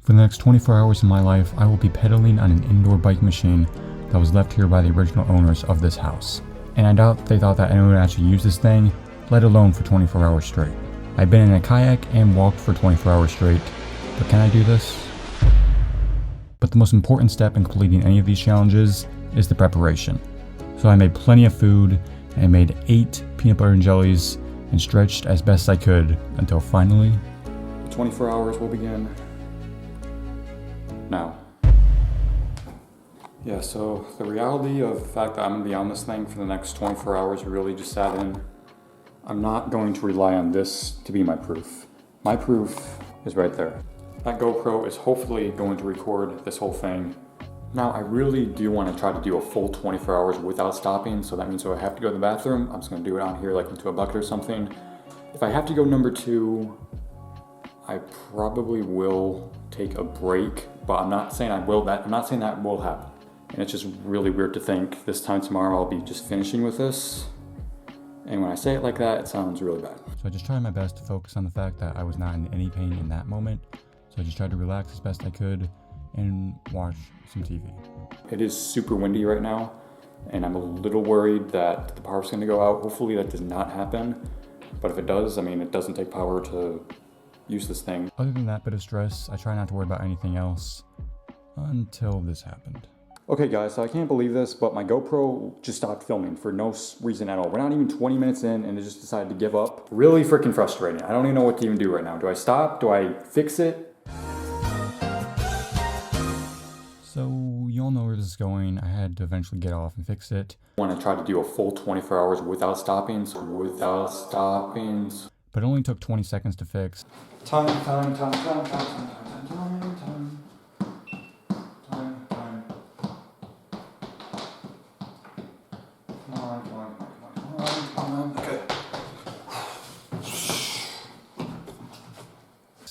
For the next 24 hours of my life, I will be pedaling on an indoor bike machine that was left here by the original owners of this house. And I doubt they thought that anyone would actually use this thing, let alone for 24 hours straight. I've been in a kayak and walked for 24 hours straight, but can I do this? But the most important step in completing any of these challenges is the preparation. So I made plenty of food, and I made 8 peanut butter and jellies, and stretched as best I could until finally, the 24 hours will begin now. Yeah, so the reality of the fact that I'm gonna be on this thing for the next 24 hours really just sat in. I'm not going to rely on this to be my proof. My proof is right there. That GoPro is hopefully going to record this whole thing. Now, I really do want to try to do a full 24 hours without stopping, so that means if I have to go to the bathroom, I'm just going to do it on here like into a bucket or something. If I have to go number 2, I probably will take a break, but I'm not saying I will. I'm not saying that will happen. And it's just really weird to think this time tomorrow I'll be just finishing with this. And when I say it like that, it sounds really bad. So I just tried my best to focus on the fact that I was not in any pain in that moment. So I just tried to relax as best I could and watch some TV. It is super windy right now, and I'm a little worried that the power's gonna go out. Hopefully that does not happen. But if it does, I mean, it doesn't take power to use this thing. Other than that bit of stress, I try not to worry about anything else until this happened. Okay guys, so I can't believe this, but my GoPro just stopped filming for no reason at all. We're not even 20 minutes in and it just decided to give up. Really freaking frustrating. I don't even know what to even do right now. Do I stop? Do I fix it? So you all know where this is going. I had to eventually get off and fix it. I want to try to do a full 24 hours without stopping. But it only took 20 seconds to fix. Time. Okay.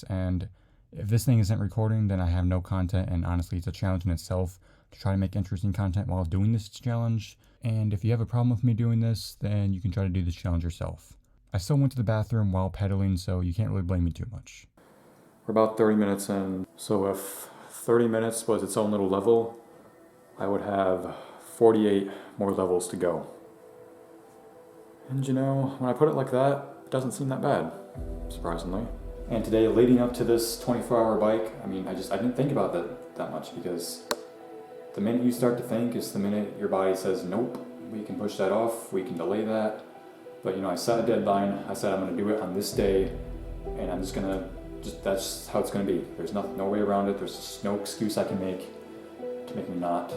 And if this thing isn't recording, then I have no content, and honestly, it's a challenge in itself to try to make interesting content while doing this challenge. And if you have a problem with me doing this, then you can try to do this challenge yourself. I still went to the bathroom while pedaling, so you can't really blame me too much. We're about 30 minutes in, so if 30 minutes was its own little level, I would have 48 more levels to go. And you know, when I put it like that, it doesn't seem that bad, surprisingly. And today, leading up to this 24-hour bike, I mean, I didn't think about that much, because the minute you start to think is the minute your body says, nope, we can push that off, we can delay that. But you know, I set a deadline. I said I'm gonna do it on this day, and I'm just gonna, that's just how it's gonna be. There's no way around it. There's just no excuse I can make to make me not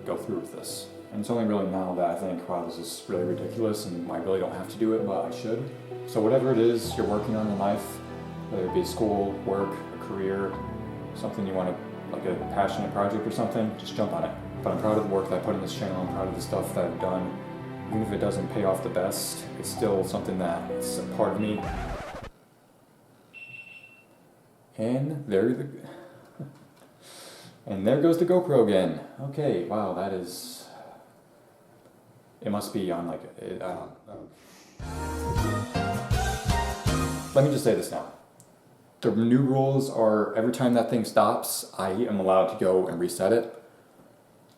go through with this. And it's only really now that I think, wow, this is really ridiculous and I really don't have to do it, but I should. So whatever it is you're working on in life, whether it be school, work, a career, something you want to, like a passionate project or something, just jump on it. But I'm proud of the work that I put in this channel. I'm proud of the stuff that I've done. Even if it doesn't pay off the best, it's still something that's a part of me. And there goes the GoPro again. Okay, wow, that is, it must be on like, I don't know. Let me just say this now. The new rules are every time that thing stops, I am allowed to go and reset it.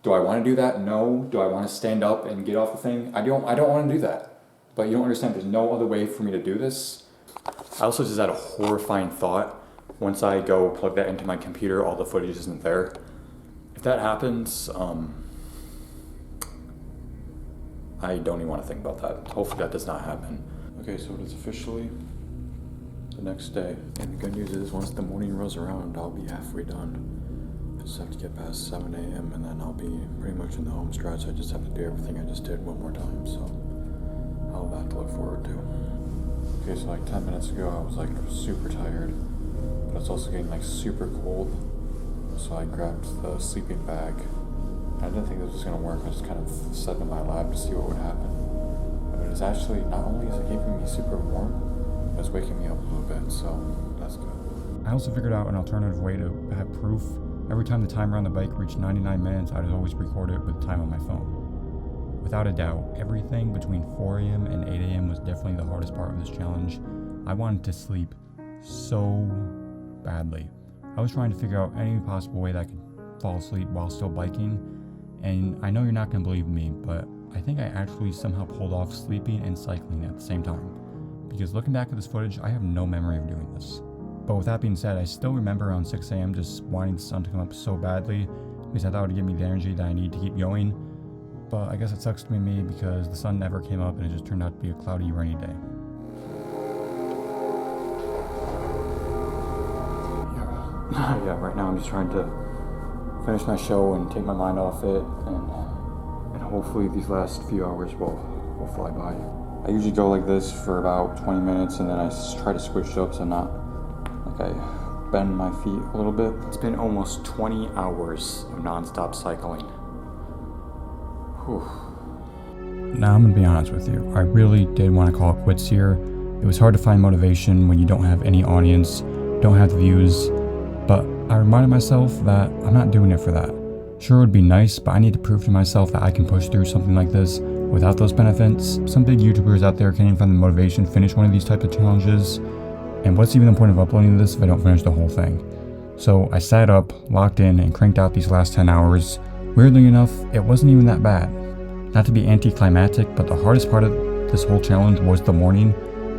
Do I want to do that? No. Do I want to stand up and get off the thing? I don't want to do that. But you don't understand, there's no other way for me to do this. I also just had a horrifying thought. Once I go plug that into my computer, all the footage isn't there. If that happens, I don't even want to think about that. Hopefully that does not happen. Okay, so it is officially the next day. And the good news is, once the morning rolls around, I'll be halfway done. I just have to get past 7 a.m. and then I'll be pretty much in the home stretch. I just have to do everything I just did one more time, so I'll have that to look forward to. Okay, so like 10 minutes ago, I was like super tired, but it's also getting like super cold. So I grabbed the sleeping bag. I didn't think this was gonna work. I just kind of set it in my lap to see what would happen. But it's actually, not only is it keeping me super warm, but it's waking me up a little bit, so that's good. I also figured out an alternative way to have proof. Every time the timer on the bike reached 99 minutes, I'd always record it with the time on my phone. Without a doubt, everything between 4 a.m. and 8 a.m. was definitely the hardest part of this challenge. I wanted to sleep so badly. I was trying to figure out any possible way that I could fall asleep while still biking, and I know you're not going to believe me, but I think I actually somehow pulled off sleeping and cycling at the same time. Because looking back at this footage, I have no memory of doing this. But with that being said, I still remember around 6 a.m. just wanting the sun to come up so badly, because I thought it would give me the energy that I need to keep going. But I guess it sucks to be me because the sun never came up and it just turned out to be a cloudy, rainy day. Yeah, right now I'm just trying to finish my show and take my mind off it, and hopefully these last few hours will fly by. I usually go like this for about 20 minutes and then I try to switch it up so not like I bend my feet a little bit. It's been almost 20 hours of non-stop cycling. Whew. Now I'm gonna be honest with you, I really did want to call it quits here. It was hard to find motivation when you don't have any audience, don't have the views, but I reminded myself that I'm not doing it for that. Sure, it would be nice, but I need to prove to myself that I can push through something like this without those benefits. Some big YouTubers out there can't even find the motivation to finish one of these types of challenges, and what's even the point of uploading this if I don't finish the whole thing? So I sat up, locked in, and cranked out these last 10 hours. Weirdly enough, it wasn't even that bad. Not to be anticlimactic, but the hardest part of this whole challenge was the morning,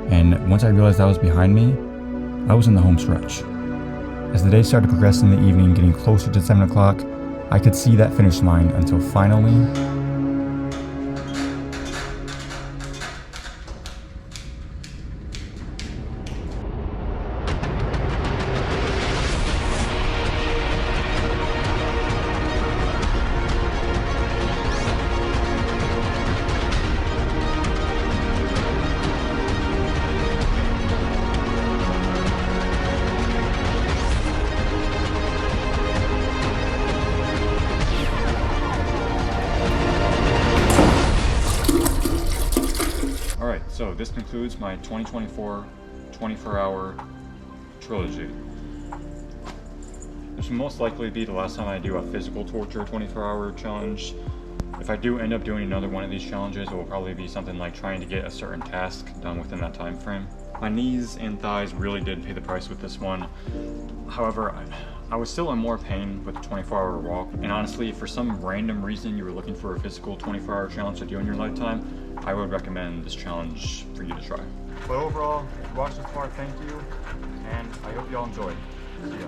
and once I realized that was behind me, I was in the home stretch. As the day started to progress in the evening, getting closer to 7 o'clock, I could see that finish line until finally... Alright, so this concludes my 2024 24-hour trilogy. This will most likely be the last time I do a physical torture 24-hour challenge. If I do end up doing another one of these challenges, it will probably be something like trying to get a certain task done within that time frame. My knees and thighs really did pay the price with this one. However, I was still in more pain with the 24-hour walk, and honestly, if for some random reason you were looking for a physical 24-hour challenge to do in your lifetime, I would recommend this challenge for you to try. But overall, if you watched this far, thank you, and I hope y'all enjoyed. See ya.